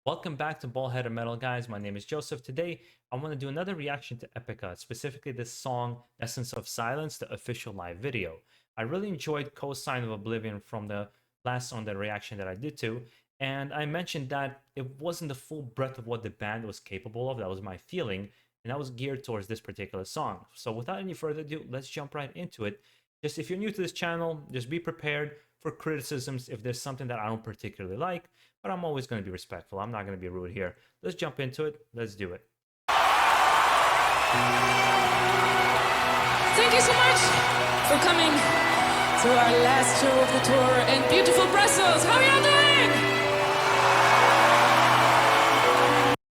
Welcome back to BaldHeaded Metal, guys. My name is Joseph. Today, I want to do another reaction to Epica, specifically this song, Essence of Silence, the official live video. I really enjoyed Cosign of Oblivion from the last song, the reaction that I did to, and I mentioned that it wasn't the full breadth of what the band was capable of. That was my feeling, and that was geared towards this particular song. So without any further ado, let's jump right into it. Just if you're new to this channel, just be prepared for criticisms if there's something that I don't particularly like, but I'm always going to be respectful. I'm not going to be rude here. Let's jump into it. Let's do it. Thank you so much for coming to our last show of the tour in beautiful Brussels. How are y'all doing?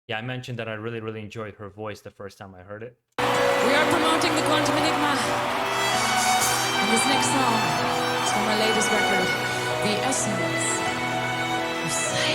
Yeah, I mentioned that I really enjoyed her voice the first time I heard it. We are promoting the Quantum Enigma. And this next song is from our latest record, The Essence of Silence.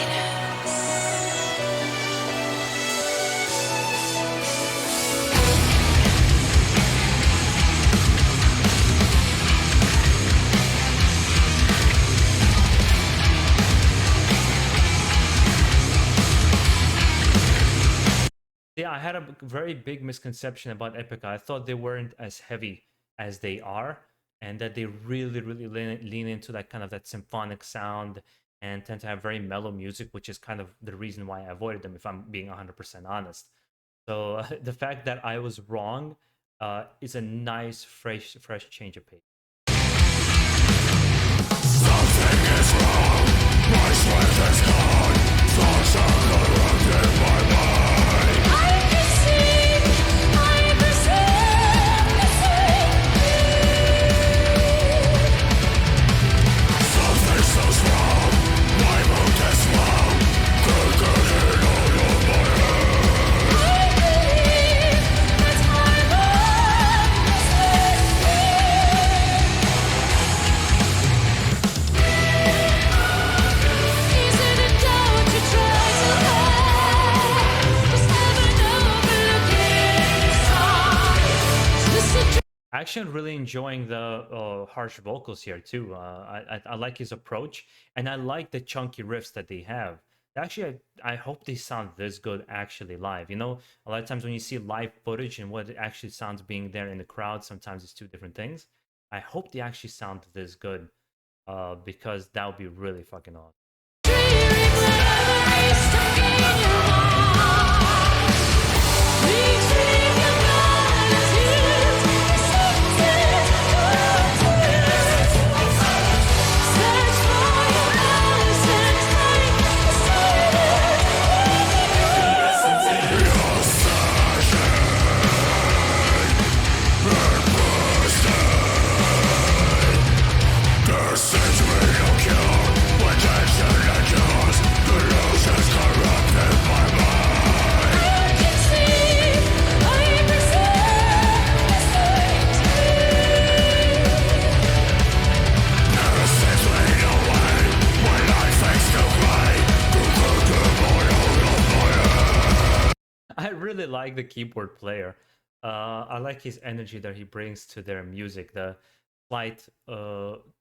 Yeah, I had a very big misconception about Epica. I thought they weren't as heavy as they are, and that they really lean into that kind of that symphonic sound and tend to have very mellow music, which is kind of the reason why I avoided them, if I'm being 100% honest. So the fact that I was wrong is a nice, fresh change of pace. Something is wrong, my strength is gone, thoughts are corrupted by mind. I can see, I perceive the same. Something so strong, my mood is slow, could get it out of my head. I believe that my love is Is it a doubt to try to hide? Just never know the look inside. Is this a Actually, I'm really enjoying the harsh vocals here too. I like his approach, and I like the chunky riffs that they have. Actually, I hope they sound this good actually live. You know, a lot of times when you see live footage and what it actually sounds being there in the crowd, sometimes it's two different things. I hope they actually sound this good, because that would be really fucking awesome. There seems to be no cure, when tension endures, the illusions corrupted my mind. I can see, I perceive the same. There seems to be no way, when life fades to gray, to put the boy out of my head. I really like the keyboard player. I like his energy that he brings to their music. The slight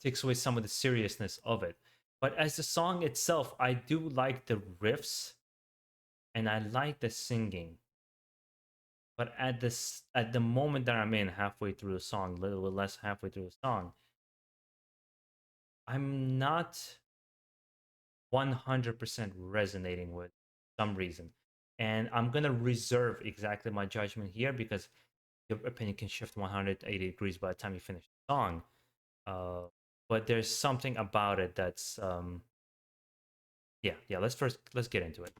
takes away some of the seriousness of it. But as the song itself, I do like the riffs and I like the singing. But at the moment that I'm in, halfway through the song, a little bit less halfway through the song, I'm not 100% resonating with some reason. And I'm gonna reserve exactly my judgment here because your opinion can shift 180 degrees by the time you finish the song. But there's something about it that's yeah. Let's get into it.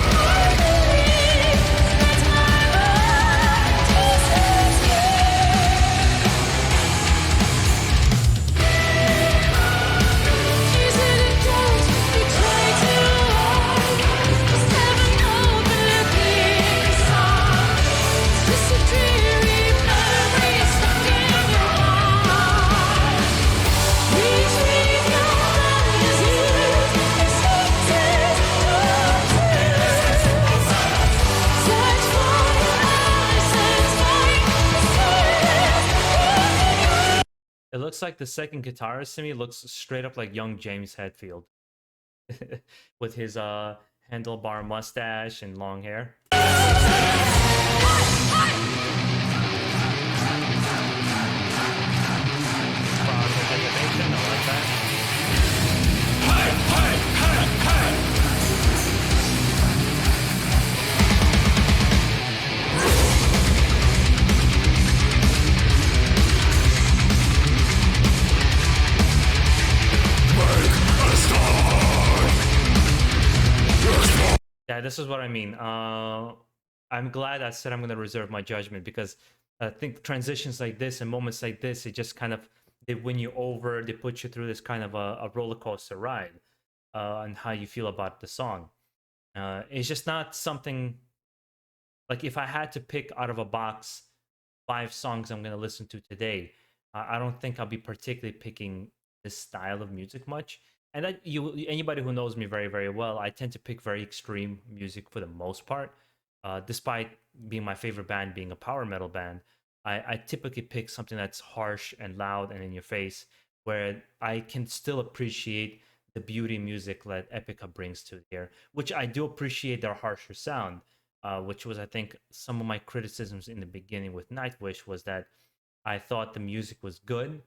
Is it a doubt you try to hide? Just never know the look inside. Is this a dreary memory stuck in your mind? Retrieve your values, accept it, search for your essence, find the silence. It looks like the second guitarist to me looks straight up like young James Hetfield. With his handlebar mustache and long hair. Cross animation, I like that. Yeah, this is what I mean. I'm glad I said I'm going to reserve my judgment because I think transitions like this and moments like this, it just kind of they win you over. They put you through this kind of a roller coaster ride, and how you feel about the song. It's just not something like if I had to pick out of a box 5 songs I'm going to listen to today, I don't think I'll be particularly picking this style of music much. And that anybody who knows me very, very well, I tend to pick very extreme music for the most part. Despite being my favorite band being a power metal band, I typically pick something that's harsh and loud and in your face, where I can still appreciate the beauty music that Epica brings to here, which I do appreciate their harsher sound, which was, I think, some of my criticisms in the beginning with Nightwish was that I thought the music was good,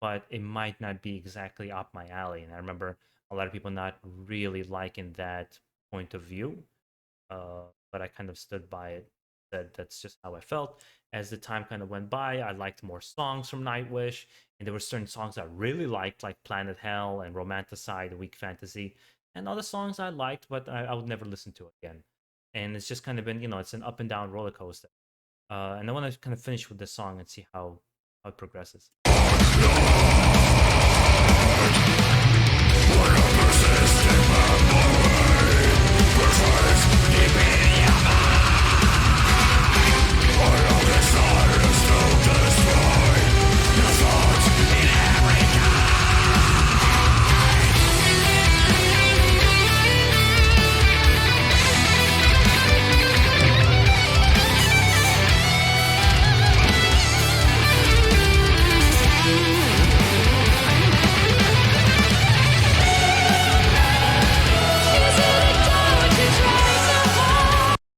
but it might not be exactly up my alley. And I remember a lot of people not really liking that point of view, but I kind of stood by it. That that's just how I felt. As the time kind of went by, I liked more songs from Nightwish, and there were certain songs I really liked, like Planet Hell and Romanticide, Weak Fantasy, and other songs I liked, but I would never listen to again. And it's just kind of been, it's an up and down roller coaster. And I want to kind of finish with this song and see how it progresses.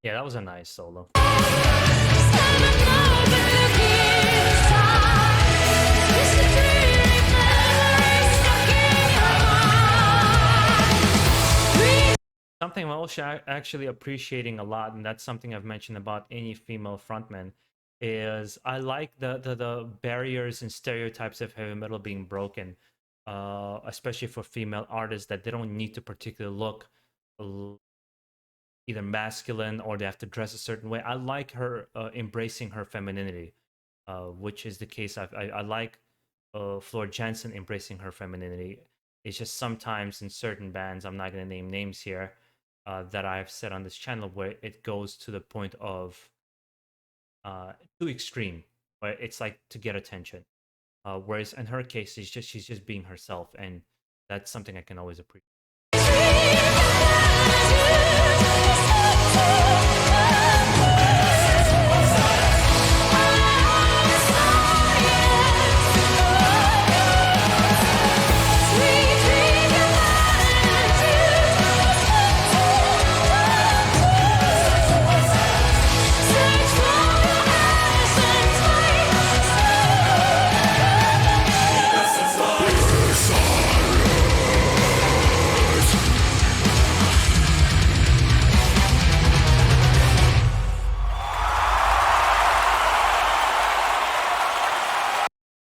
Yeah, that was a nice solo. Something I'm also actually appreciating a lot, and that's something I've mentioned about any female frontman, is I like the barriers and stereotypes of heavy metal being broken, especially for female artists that they don't need to particularly look either masculine or they have to dress a certain way. I like her embracing her femininity, which is the case. I like Floor Jansen embracing her femininity. It's just sometimes in certain bands, I'm not going to name names here, that I've said on this channel where it goes to the point of too extreme, where it's like to get attention. Whereas in her case, she's just being herself, and that's something I can always appreciate.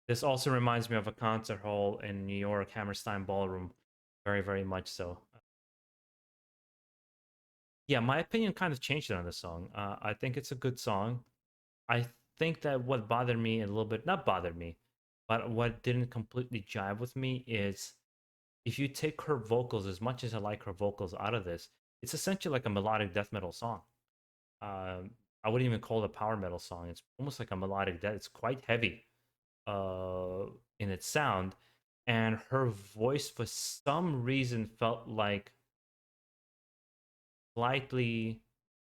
This also reminds me of a concert hall in New York, Hammerstein Ballroom, very, very much so. Yeah, my opinion kind of changed on the song. I think it's a good song. I think that what bothered me a little bit, not bothered me, but what didn't completely jive with me is if you take her vocals, as much as I like her vocals out of this, it's essentially like a melodic death metal song. I wouldn't even call it a power metal song. It's almost like a melodic death. It's quite heavy in its sound, and her voice for some reason felt like slightly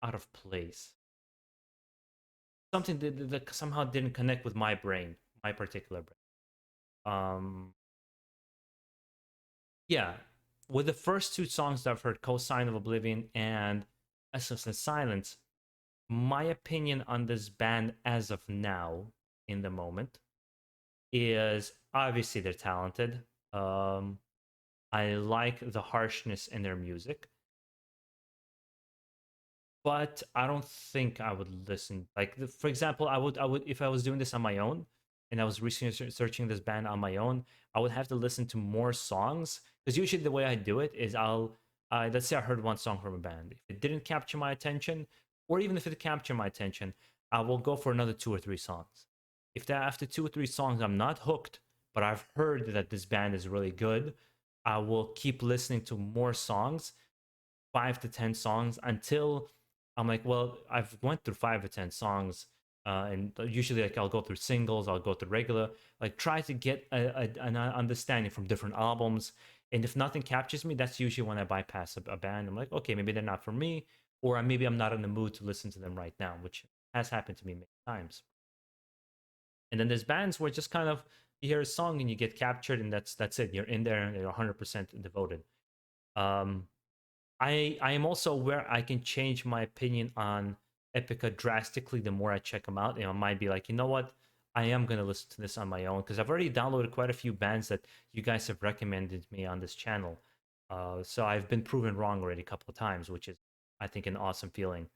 out of place. Something that somehow didn't connect with my brain, my particular brain. Yeah, with the first two songs that I've heard, Cosign of Oblivion and Essence of Silence, my opinion on this band as of now, in the moment, is obviously they're talented. I like the harshness in their music, but I don't think I would listen. Like, for example, I would, if I was doing this on my own, and I was researching this band on my own, I would have to listen to more songs, because usually the way I do it is let's say I heard one song from a band. If it didn't capture my attention, or even if it captured my attention, I will go for another 2 or 3 songs. If that after 2 or 3 songs I'm not hooked, but I've heard that this band is really good, I will keep listening to more songs, 5 to 10 songs, until I'm like, well, I've went through 5 or 10 songs, and usually like I'll go through singles, I'll go through regular, like try to get an understanding from different albums. And if nothing captures me, that's usually when I bypass a band. I'm like, okay, maybe they're not for me, or maybe I'm not in the mood to listen to them right now, which has happened to me many times. And then there's bands where just kind of you hear a song and you get captured, and that's it. You're in there and you're 100% devoted. Um, I am also aware I can change my opinion on Epica drastically the more I check them out. I might be like, you know what, I am gonna listen to this on my own, because I've already downloaded quite a few bands that you guys have recommended me on this channel. So I've been proven wrong already a couple of times, which is, I think, an awesome feeling.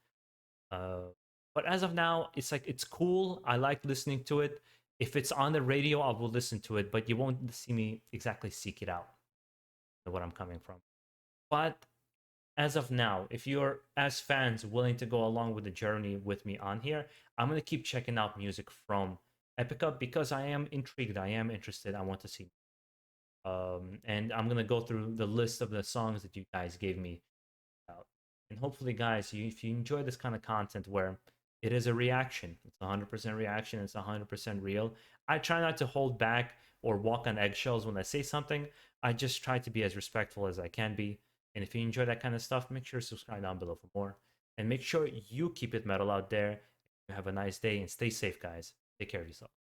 Uh, but as of now, it's like it's cool. I like listening to it. If it's on the radio, I will listen to it, but you won't see me exactly seek it out. What I'm coming from, but as of now, if you're as fans willing to go along with the journey with me on here, I'm gonna keep checking out music from Epica, because I am intrigued, I am interested, I want to see. And I'm gonna go through the list of the songs that you guys gave me out. And hopefully, guys, if you enjoy this kind of content where it is a reaction, it's 100% reaction, it's 100% real. I try not to hold back or walk on eggshells when I say something. I just try to be as respectful as I can be. And if you enjoy that kind of stuff, make sure to subscribe down below for more. And make sure you keep it metal out there. Have a nice day and stay safe, guys. Take care of yourself.